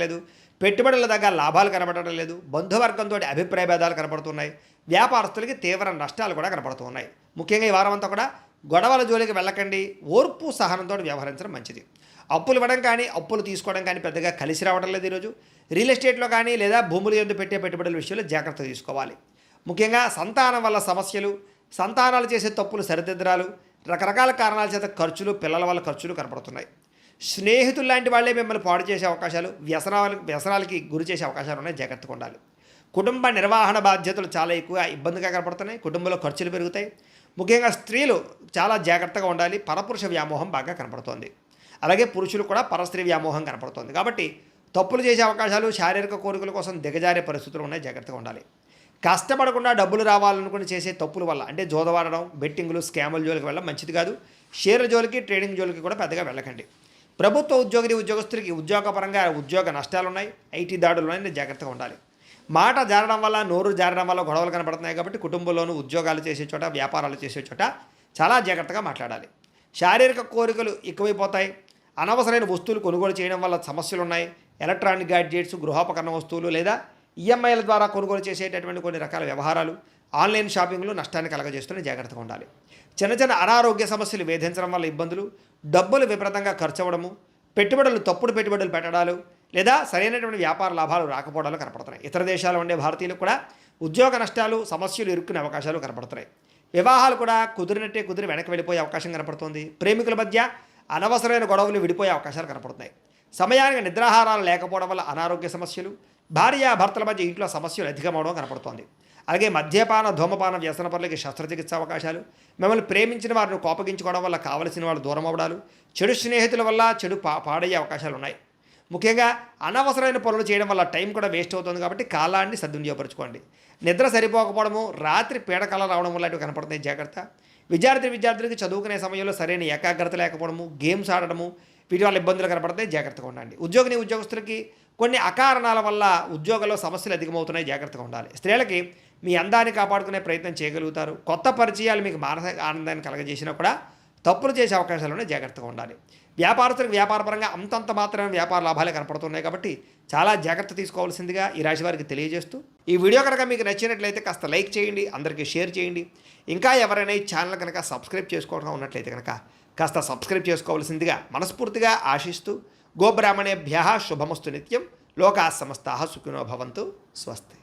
లేదు, పెట్టుబడుల దగ్గర లాభాలు కనబడటం లేదు, బంధువర్గంతో అభిప్రాయ భేదాలు కనపడుతున్నాయి, వ్యాపారస్తులకి తీవ్ర నష్టాలు కూడా కనపడుతున్నాయి. ముఖ్యంగా ఈ వారం అంతా కూడా గొడవల జోలికి వెళ్ళకండి, ఓర్పు సహనంతో వ్యవహరించడం మంచిది. అప్పులు ఇవ్వడం కానీ అప్పులు తీసుకోవడం కానీ పెద్దగా కలిసి రావడం లేదు. ఈరోజు రియల్ ఎస్టేట్లో కానీ లేదా భూముల యొద్ద పెట్టే పెట్టుబడుల విషయంలో జాగ్రత్త తీసుకోవాలి. ముఖ్యంగా సంతానం వల్ల సమస్యలు, సంతానాలు చేసే తప్పులు సరిదిద్దరాలు, రకరకాల కారణాల చేత ఖర్చులు, పిల్లల వల్ల ఖర్చులు కనపడుతున్నాయి. స్నేహితులు లాంటి వాళ్ళే మిమ్మల్ని పాడు చేసే అవకాశాలు, వ్యసనాలకి గురి చేసే అవకాశాలు ఉన్నాయి. జాగ్రత్తగా ఉండాలి. కుటుంబ నిర్వహణ బాధ్యతలు చాలా ఎక్కువ ఇబ్బందిగా కనపడుతున్నాయి. కుటుంబంలో ఖర్చులు పెరుగుతాయి. ముఖ్యంగా స్త్రీలు చాలా జాగ్రత్తగా ఉండాలి. పరపురుష వ్యామోహం బాగా కనపడుతోంది. అలాగే పురుషులు కూడా పరస్త్రీ వ్యామోహం కనపడుతోంది. కాబట్టి తప్పులు చేసే అవకాశాలు, శారీరక కోరికల కోసం దిగజారే పరిస్థితులు ఉన్నాయి. జాగ్రత్తగా ఉండాలి. కష్టపడకుండా డబ్బులు రావాలనుకుని చేసే తప్పుల వల్ల అంటే జోదవాడడం, బెట్టింగ్లు, స్కాముల జోలికి వెళ్ళడం మంచిది కాదు. షేర్ల జోలికి, ట్రేడింగ్ జోలికి కూడా పెద్దగా వెళ్ళకండి. ప్రభుత్వ ఉద్యోగస్తులకి ఉద్యోగపరంగా ఉద్యోగ నష్టాలు ఉన్నాయి, ఐటీ దాడులు ఉన్నాయి. జాగ్రత్తగా ఉండాలి. మాట జారడం వల్ల, నోరు జారడం వల్ల గొడవలు కనపడుతున్నాయి. కాబట్టి కుటుంబంలోనూ ఉద్యోగాలు చేసే చోట, వ్యాపారాలు చేసే చోట చాలా జాగ్రత్తగా మాట్లాడాలి. శారీరక కోరికలు ఎక్కువైపోతాయి. అనవసరమైన వస్తువులు కొనుగోలు చేయడం వల్ల సమస్యలు ఉన్నాయి. ఎలక్ట్రానిక్ గ్యాడ్జెట్స్, గృహోపకరణ వస్తువులు లేదా ఈఎంఐల ద్వారా కొనుగోలు చేసేటటువంటి కొన్ని రకాల వ్యవహారాలు, ఆన్లైన్ షాపింగ్లు నష్టాన్ని కలగజేస్తూనే జాగ్రత్తగా ఉండాలి. చిన్న చిన్న అనారోగ్య సమస్యలు వేధించడం వల్ల ఇబ్బందులు, డబ్బులు విపరీతంగా ఖర్చు అవ్వడము, తప్పుడు పెట్టుబడులు పెట్టడాలు లేదా సరైనటువంటి వ్యాపార లాభాలు రాకపోవడాలు కనపడుతున్నాయి. ఇతర దేశాల్లో ఉండే భారతీయులకు కూడా ఉద్యోగ నష్టాలు, సమస్యలు ఇరుక్కునే అవకాశాలు కనపడుతున్నాయి. వివాహాలు కూడా కుదిరి వెనక్కి వెళ్ళిపోయే అవకాశం కనపడుతుంది. ప్రేమికుల మధ్య అనవసరమైన గొడవలు విడిపోయే అవకాశాలు కనపడుతున్నాయి. సమయానికి నిద్రాహారాలు లేకపోవడం వల్ల అనారోగ్య సమస్యలు, భార్యాభర్తల మధ్య ఇంట్లో సమస్యలు అధికమవడం కనపడుతోంది. అలాగే మద్యపాన, ధూమపాన వ్యసన పనులకి శస్త్రచికిత్స అవకాశాలు, మిమ్మల్ని ప్రేమించిన వారిని కోపగించుకోవడం వల్ల కావలసిన వాళ్ళు దూరం అవ్వడాలు, చెడు స్నేహితుల వల్ల చెడు పాడయ్యే అవకాశాలు ఉన్నాయి. ముఖ్యంగా అనవసరమైన పనులు చేయడం వల్ల టైం కూడా వేస్ట్ అవుతుంది. కాబట్టి కాలాన్ని సద్వినియోగపరచుకోండి. నిద్ర సరిపోకపోవడము, రాత్రి పీడకల రావడం లాంటివి కనపడుతున్నాయి. జాగ్రత్త. విద్యార్థులకి చదువుకునే సమయంలో సరైన ఏకాగ్రత లేకపోవడము, గేమ్స్ ఆడడము, వీటి వల్ల ఇబ్బందులు కనపడతాయి. జాగ్రత్తగా ఉండండి. ఉద్యోగస్తులకి కొన్ని అకారణాల వల్ల ఉద్యోగంలో సమస్యలు అధికమవుతున్నాయి. జాగ్రత్తగా ఉండాలి. స్త్రీలకి మీ అందాన్ని కాపాడుకునే ప్రయత్నం చేయగలుగుతారు. కొత్త పరిచయాలు మీకు మానసిక ఆనందాన్ని కలగజేసినా కూడా తప్పులు చేసే అవకాశాలు ఉన్నాయి. జాగ్రత్తగా ఉండాలి. వ్యాపారస్తులకు వ్యాపారపరంగా అంతంత మాత్రమే వ్యాపార లాభాలే కనపడుతున్నాయి. కాబట్టి చాలా జాగ్రత్త తీసుకోవాల్సిందిగా ఈ రాశి వారికి తెలియజేస్తూ, ఈ వీడియో కనుక మీకు నచ్చినట్లయితే కాస్త లైక్ చేయండి, అందరికీ షేర్ చేయండి. ఇంకా ఎవరైనా ఈ ఛానల్ కనుక సబ్స్క్రైబ్ చేసుకోవడం ఉన్నట్లయితే కనుక కాస్త సబ్స్క్రైబ్ చేసుకోవాల్సిందిగా మనస్ఫూర్తిగా ఆశిస్తూ, గోబ్రాహ్మణేభ్యః శుభమస్తు నిత్యం. లోకాః సమస్తాః సుఖినో భవంతు. స్వస్తి.